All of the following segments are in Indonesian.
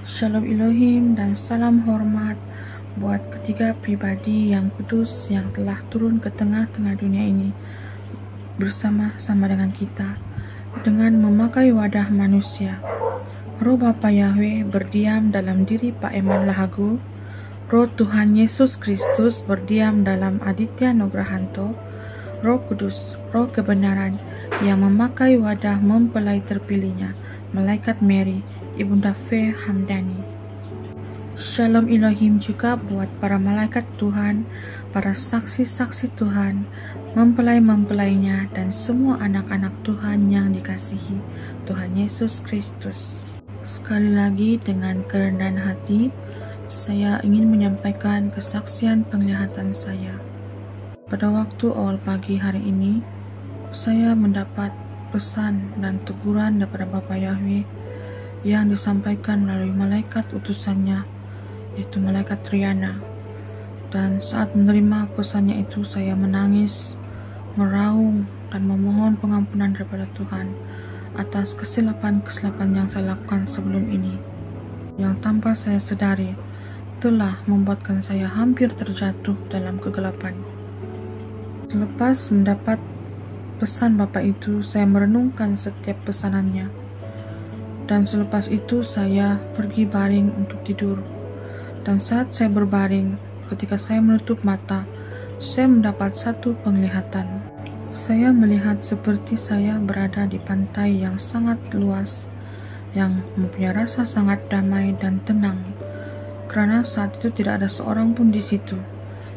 Shalom Elohim dan salam hormat buat ketiga pribadi yang kudus yang telah turun ke tengah-tengah dunia ini bersama-sama dengan kita dengan memakai wadah manusia. Roh Bapa Yahweh berdiam dalam diri Pak Eman Lahagu. Roh Tuhan Yesus Kristus berdiam dalam Aditya Nugrahanto. Roh Kudus, Roh kebenaran yang memakai wadah mempelai terpilihnya, Malaikat Mary, Ibunda Fe Hamdani. Shalom Elohim juga buat para malaikat Tuhan, para saksi-saksi Tuhan, mempelai-mempelainya, dan semua anak-anak Tuhan yang dikasihi Tuhan Yesus Kristus. Sekali lagi dengan kerendahan hati, saya ingin menyampaikan kesaksian penglihatan saya. Pada waktu awal pagi hari ini, saya mendapat pesan dan teguran daripada Bapa Yahweh yang disampaikan melalui malaikat utusannya, yaitu malaikat Triana. Dan saat menerima pesannya itu, saya menangis, meraung, dan memohon pengampunan daripada Tuhan atas kesilapan-kesilapan yang saya lakukan sebelum ini, yang tanpa saya sadari telah membuatkan saya hampir terjatuh dalam kegelapan. Selepas mendapat pesan Bapak itu, saya merenungkan setiap pesanannya. Dan selepas itu saya pergi baring untuk tidur. Dan saat saya berbaring, ketika saya menutup mata, saya mendapat satu penglihatan. Saya melihat seperti saya berada di pantai yang sangat luas, yang mempunyai rasa sangat damai dan tenang. Karena saat itu tidak ada seorang pun di situ.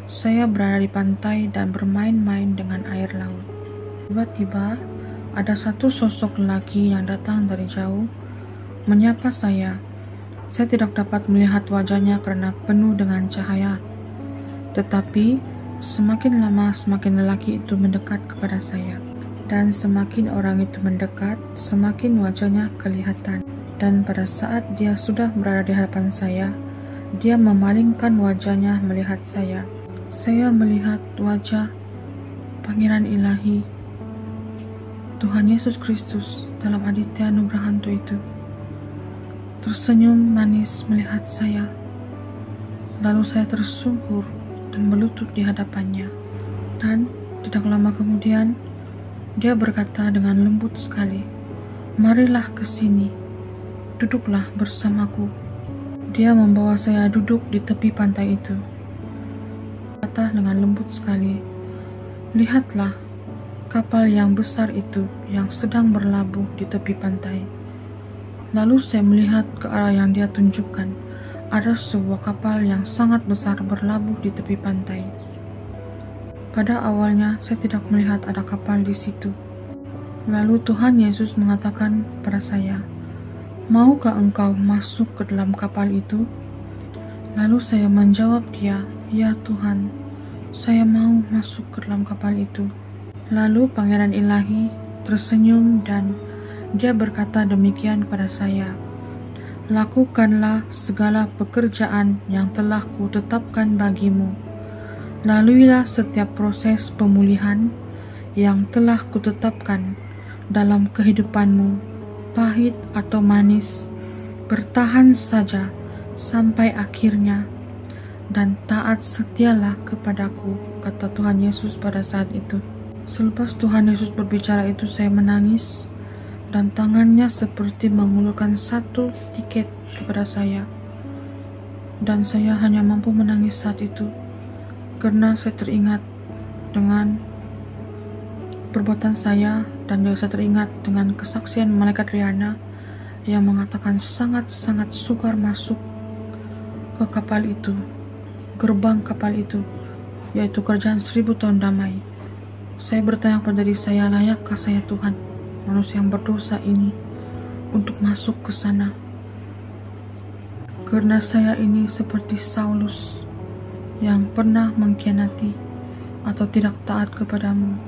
Saya berada di pantai dan bermain-main dengan air laut. Tiba-tiba ada satu sosok lelaki yang datang dari jauh menyapa saya. Saya tidak dapat melihat wajahnya karena penuh dengan cahaya. Tetapi semakin lama semakin lelaki itu mendekat kepada saya. Dan semakin orang itu mendekat, semakin wajahnya kelihatan. Dan pada saat dia sudah berada di hadapan saya, dia memalingkan wajahnya melihat saya. Saya melihat wajah Pangeran Ilahi Tuhan Yesus Kristus dalam Aditya Nugrahanto itu tersenyum manis melihat saya. Lalu saya tersungkur dan berlutut di hadapannya. Dan tidak lama kemudian dia berkata dengan lembut sekali, "Marilah ke sini, duduklah bersamaku." Dia membawa saya duduk di tepi pantai itu. Kata dengan lembut sekali, "Lihatlah kapal yang besar itu yang sedang berlabuh di tepi pantai." Lalu saya melihat ke arah yang dia tunjukkan. Ada sebuah kapal yang sangat besar berlabuh di tepi pantai. Pada awalnya saya tidak melihat ada kapal di situ. Lalu Tuhan Yesus mengatakan pada saya, "Maukah engkau masuk ke dalam kapal itu?" Lalu saya menjawab dia, "Ya Tuhan, saya mau masuk ke dalam kapal itu." Lalu Pangeran Ilahi tersenyum dan dia berkata demikian pada saya, "Lakukanlah segala pekerjaan yang telah kutetapkan bagimu. Laluilah setiap proses pemulihan yang telah kutetapkan dalam kehidupanmu, pahit atau manis. Bertahan saja sampai akhirnya, dan taat setialah kepadaku," kata Tuhan Yesus pada saat itu. Selepas Tuhan Yesus berbicara itu, saya menangis, dan tangannya seperti mengulurkan satu tiket kepada saya. Dan saya hanya mampu menangis saat itu, karena saya teringat dengan perbuatan saya, dan saya teringat dengan kesaksian malaikat Riana yang mengatakan sangat-sangat sukar masuk ke kapal itu, gerbang kapal itu, yaitu kerajaan 1000 tahun damai. Saya bertanya pada diri saya, layakkah saya Tuhan, manusia yang berdosa ini, untuk masuk ke sana? Karena saya ini seperti Saulus yang pernah mengkhianati atau tidak taat kepadamu.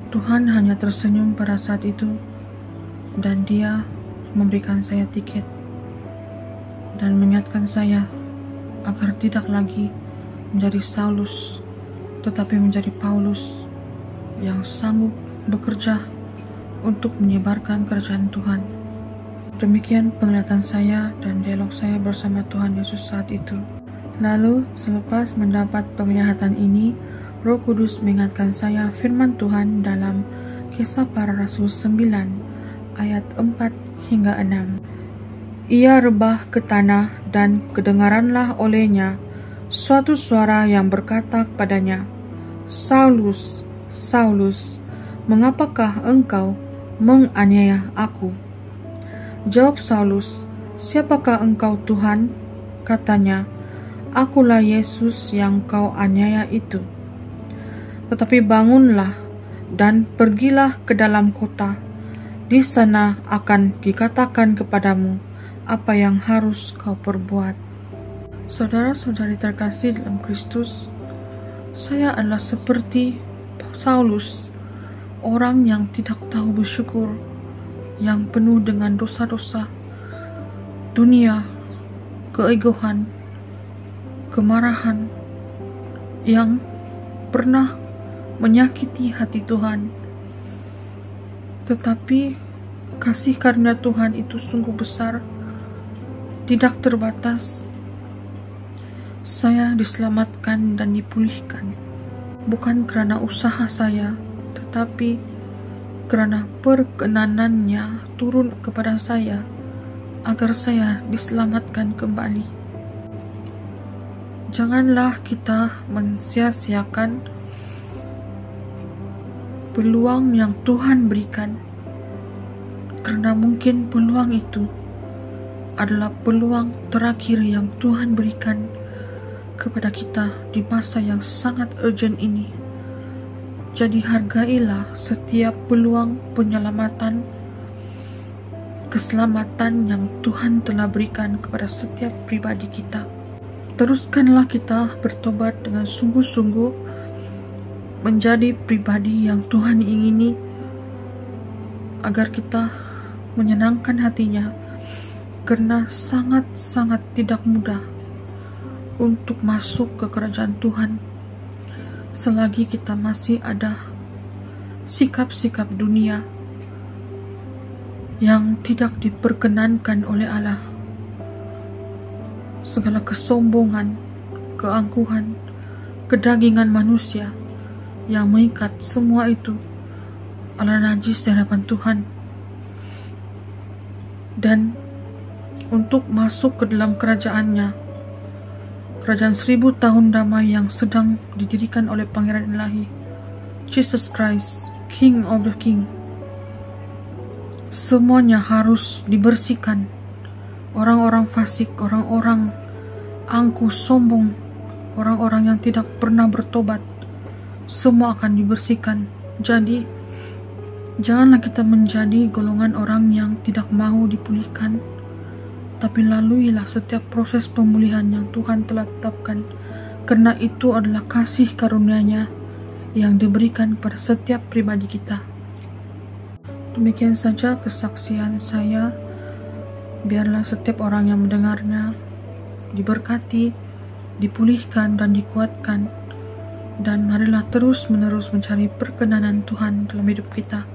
Tuhan hanya tersenyum pada saat itu, dan dia memberikan saya tiket dan mengingatkan saya agar tidak lagi menjadi Saulus, tetapi menjadi Paulus yang sanggup bekerja untuk menyebarkan kerajaan Tuhan. Demikian penglihatan saya dan dialog saya bersama Tuhan Yesus saat itu. Lalu, selepas mendapat penglihatan ini, Roh Kudus mengingatkan saya firman Tuhan dalam Kisah Para Rasul 9, ayat 4 hingga 6. Ia rebah ke tanah dan kedengaranlah olehnya suatu suara yang berkata kepadanya, Saulus, Saulus, mengapakah engkau menganiaya aku? Jawab Saulus, siapakah engkau Tuhan? Katanya, akulah Yesus yang kau aniaya itu. Tetapi bangunlah dan pergilah ke dalam kota. Di sana akan dikatakan kepadamu apa yang harus kau perbuat. Saudara-saudari terkasih dalam Kristus, saya adalah seperti Saulus, orang yang tidak tahu bersyukur, yang penuh dengan dosa-dosa, dunia, keegoan, kemarahan, yang pernah menyakiti hati Tuhan. Tetapi kasih karunia Tuhan itu sungguh besar, tidak terbatas. Saya diselamatkan dan dipulihkan, bukan karena usaha saya, tetapi karena perkenanannya turun kepada saya, agar saya diselamatkan kembali. Janganlah kita mensia-siakan peluang yang Tuhan berikan, karena mungkin peluang itu adalah peluang terakhir yang Tuhan berikan kepada kita di masa yang sangat urgent ini. Jadi hargailah setiap peluang penyelamatan, keselamatan yang Tuhan telah berikan kepada setiap pribadi kita. Teruskanlah kita bertobat dengan sungguh-sungguh, menjadi pribadi yang Tuhan ingini, agar kita menyenangkan hatinya, karena sangat-sangat tidak mudah untuk masuk ke kerajaan Tuhan selagi kita masih ada sikap-sikap dunia yang tidak diperkenankan oleh Allah. Segala kesombongan, keangkuhan, kedagingan manusia yang mengikat, semua itu adalah najis di hadapan Tuhan. Dan untuk masuk ke dalam kerajaannya, kerajaan 1000 tahun damai yang sedang didirikan oleh Pangeran Ilahi, Jesus Christ, King of the King, semuanya harus dibersihkan. Orang-orang fasik, orang-orang angkuh, sombong, orang-orang yang tidak pernah bertobat, semua akan dibersihkan. Jadi, janganlah kita menjadi golongan orang yang tidak mau dipulihkan, tapi laluilah setiap proses pemulihan yang Tuhan telah tetapkan, karena itu adalah kasih karunia-Nya yang diberikan kepada setiap pribadi kita. Demikian saja kesaksian saya. Biarlah setiap orang yang mendengarnya diberkati, dipulihkan, dan dikuatkan. Dan marilah terus-menerus mencari perkenanan Tuhan dalam hidup kita.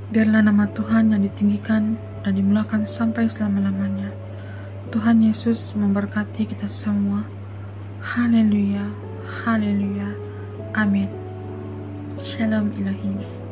Biarlah nama Tuhan yang ditinggikan dan dimuliakan sampai selama-lamanya. Tuhan Yesus memberkati kita semua. Haleluya, haleluya, amin. Shalom Ilahi.